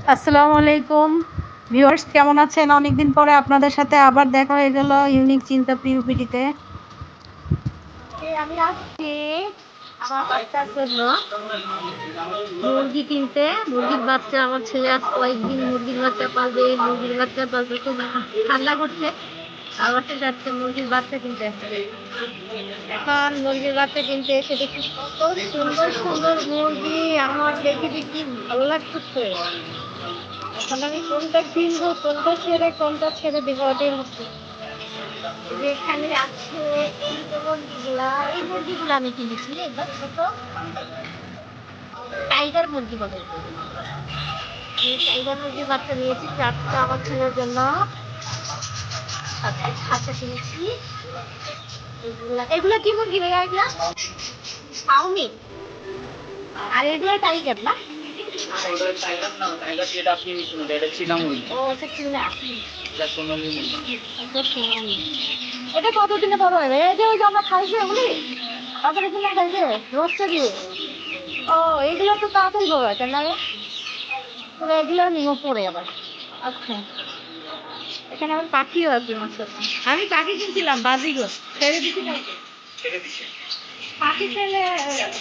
আসসালামু আলাইকুম ভিউয়ার্স, কেমন আছেন? অনেকদিন পরে আপনাদের সাথে আবার দেখা হয়ে গেল ইউনিক চিন্তা পিউপিটিতে। আমি আসছি আমার বাচ্চার জন্য মুরগি কিনতে। মুরগির বাচ্চা, আমার ছেলে আজ কয়েকদিন মুরগির বাচ্চা পালবে। মুরগির বাচ্চা পালবে, খুব ঠান্ডা করছে, আবার সে যাচ্ছে মুরগির বাচ্চা কিনতে। এখন মুরগির বাচ্চা কিনতে এসে দেখি কত সুন্দর সুন্দর মুরগি। আমার দেখে দেখি ভালো লাগতেছে। এখন আমি কোনটা কিনবো, কোনটা ছেড়ে দেবো, ওটাই হচ্ছে। যেখানে আছে এই মুরগিগুলো আমি কিনেছি এবার ছোট টাইগার মুরগি বলে। এই টাইগার মুরগির বাচ্চা নিয়েছি চারটা আমার ছেলের জন্য। বাচ্চা কিনেছি। এগুলা কি মুরগি ভাইয়া? এগুলা পাউনি, আর এগুলো টাইগার না? এটা কতদিনে বড় হয়? এই যে ওই যে আমরা খাইছি ওগুলি তাড়াতাড়ি কিনে খাইছে রোস্টে দিয়ে। ও, এগুলো তো তাড়াতাড়ি বড় হয়, তাই না? এগুলো নিয়ে পড়ে আবার। আচ্ছা, এখানে আবার পাখিও আছে। আমি পাখি কিনছিলাম, বাজিগর ছেড়ে দিচ্ছি। পাখি ফেলে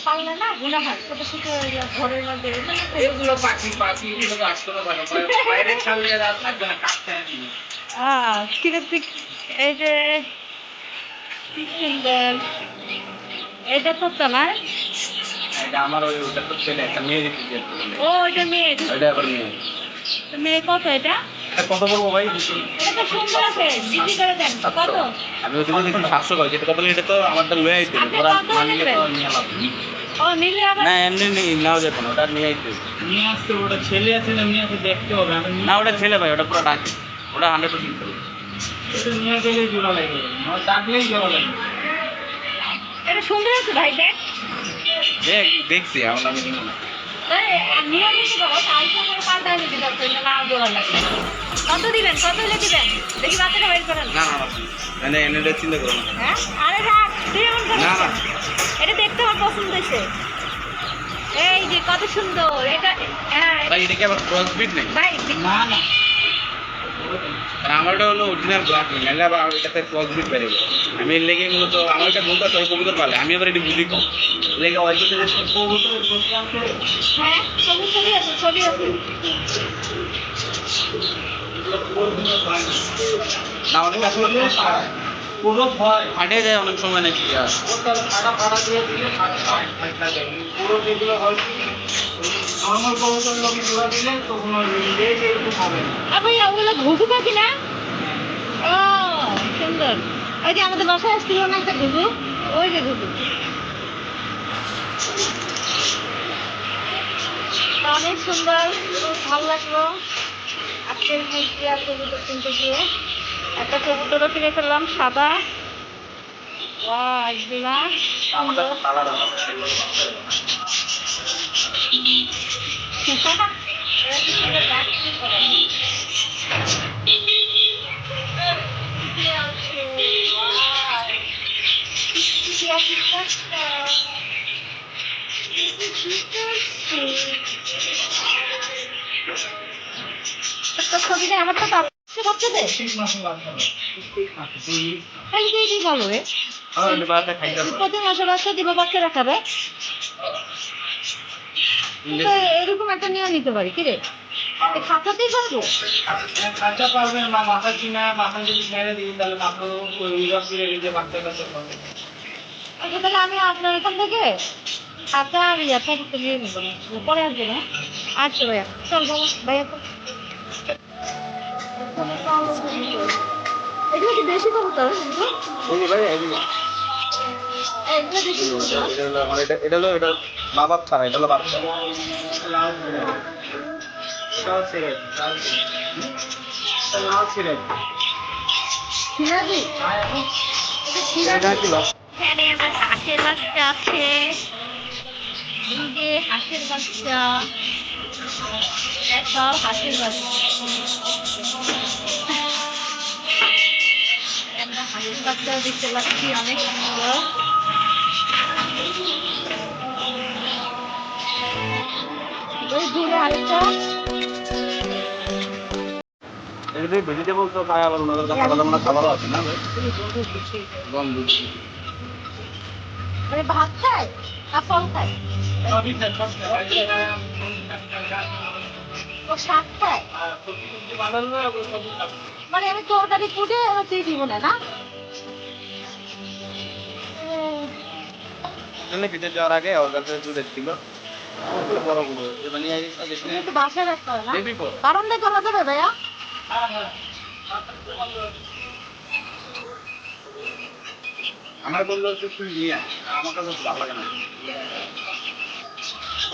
পারলে না গুণা হয়, ছোট ছোট ঘরের মধ্যে এগুলো পাখি পাখি এগুলো আসতে পারে বাইরে ছাড়লে রাত লাগবে না, কাটতে ঠিক আছে। এই যে কি সুন্দর, এটা তো না? এটা আমার ওটা তো ছেলে, একটা মেয়ে দিতে। ও, এটা মেয়ে, এটা আবার মেয়ে। মেয়ে কত এটা? কত বলবো ভাই? এটা তো সুন্দর আছে, বিক্রি করে দেন কত? আমি ওই দিকে দেখুন 700 করে, যেটা কত এটা তো আমারটা লয়ে আইতে ওরা মানিয়ে তো নিয়ে লাভ। ও, নিলে আবার না, এমনি নাও যেত না, ওটা নিয়ে আইতে নিয়ে আসতে। ওটা ছেলে আছে না মেয়ে আছে দেখতে হবে। না, ওটা ছেলে ভাই, ওটা পুরো ডাকে, ওটা 100% ছেলে। এটা নিয়ে গেলেই জোড়া লাগবে, আমার ডাকলেই জোড়া লাগবে। এটা সুন্দর আছে ভাই, দেখ দেখছি আমার আমি দিব না। কত দিবেন? কত হলে দিবেন? দেখি বাচ্চাটা বের করেন। না না মানে এটা চিন্তা করো না। হ্যাঁ, আরে রাখ, তুই এমন করিস না। এটা দেখতে আমার পছন্দ হয়েছে। এই যে কত সুন্দর এটা। হ্যাঁ ভাই, এটা কি আবার ক্রস বিট নেই ভাই? না না, আর আমারটা হলো অরিজিনাল ব্ল্যাক নেই, নাহলে আবার এটাতে ক্রস বিট বেড়ে গেল। আমি এর লেগে মূলত আমার একটা বন্ধু আছে, ওই কবুতর পালে, আমি আবার এটি বুঝি কম লেগে হয়তো যে কবুতর হ্যাঁ ছবি আছে, ছবি আছে না, অনেক আসলে পুরো ফাটে যায় অনেক সময় নাকি। ফাটা দিয়ে দিলে পুরো যেগুলো হয় নর্মাল কবুতর লোকে জোড়া দিলে তখন এরকম হবে না। ভাই ওগুলো ঘুঘু পাখি না? ও সুন্দর। ওই যে আমাদের বাসায় আসছিল না একটা ঘুঘু, ওই যে ঘুঘু। অনেক সুন্দর, ভালো লাগলো আজকের মুরগি আর কবুতর কিনতে গিয়ে। একটা কবুতরও কিনে ফেললাম সাদা। এগুলা ছবিটা আমার তো বাচ্চাদের ভালো রে। প্রতি মাসে বাচ্চা দিব, বাচ্চা রাখাবে। এরকম একটা নিয়ে নিতে পারি কি রে? খাঁচাতেই পারবো? খাঁচা পারবেন না, মাথা কিনা মাথা যদি ছেড়ে দিই তাহলে মাথা ওই রসিয়ে নিজে বাচ্চা কাছে পাবে। আচ্ছা, তাহলে আমি আপনার এখান থেকে খাঁচা আর ইয়াটা করতে নিয়ে নেবো, পরে আসবো না। আচ্ছা ভাইয়া, চল বাবা, ভাইয়া এগুলো কি দেশি কবুতর? ভাই এগুলো এটা হলো এটা মা বাপ ছাড়া, এটা হলো বাচ্চা। হাঁসের বাচ্চা আছে, এই যে হাঁসের বাচ্চা, সব হাঁসের বাচ্চা। আমরা হাঁসের বাচ্চা দেখতে পাচ্ছি, অনেক সুন্দর। দূরে আরেকটা ভেজিটেবল তো খায় আবার ওনাদের কাছে আলাদা আলাদা খাবারও আছে না ভাই? গন্ধ। মানে ভাত খায় না ফল খায়? ও শাক খায়? মানে আমি তরকারি ফুটে হচ্ছে দিব না না? ভিতরে যাওয়ার আগে ওর কাছে দুধ ছিল বড় বড় মানে তুমি তো বাসায় রাখতে হবে না? বারান্দায় করা যাবে ভাইয়া? আমার বললো যে তুই নিয়ে আয়। আমার কাছে ভালো লাগে না।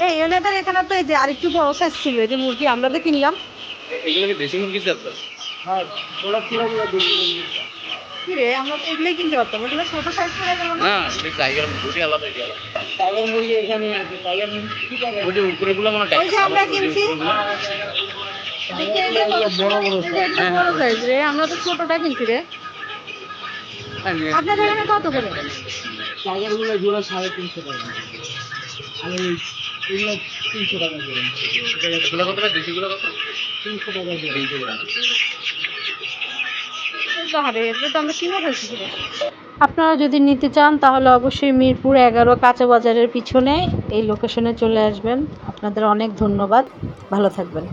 এই এনাদের এখানে তো এই যে আরেকটু বড় সাইজ ছিল এই যে মুরগি আমরা তো কিনলাম। এগুলো কি দেশি মুরগি আছে? হ্যাঁ, ওরা পুরোগুলো দেশি মুরগি। কি রে আমরা তো এগুলোই কিনতে পারতাম, এগুলো ছোট সাইজ করে গেল না? না, এটা টাইগার মুরগি আলাদা এটা আলাদা। টাইগার মুরগি এখানে আছে, টাইগার মুরগি কি টাইগার? ওই যে উপরেগুলো মনে হয় ওই যে আমরা কিনছি দেখি এই যে বড় বড় বড় সাইজ রে, আমরা তো ছোটটা কিনছি রে। আপনাদের এখানে কত করে? টাইগারগুলো জোড়া 350 টাকা। আর এগুলো 300 টাকা করে। এগুলো কত টাকা? দেশিগুলো কত? 300 টাকা করে। 300 টাকা। তাহলে এটা তো আমরা কিনে ফেলছি রে। আপনারা যদি নিতে চান তাহলে অবশ্যই মিরপুর 11 কাঁচা বাজারের পিছনে এই লোকেশনে চলে আসবেন। আপনাদের অনেক ধন্যবাদ, ভালো থাকবেন।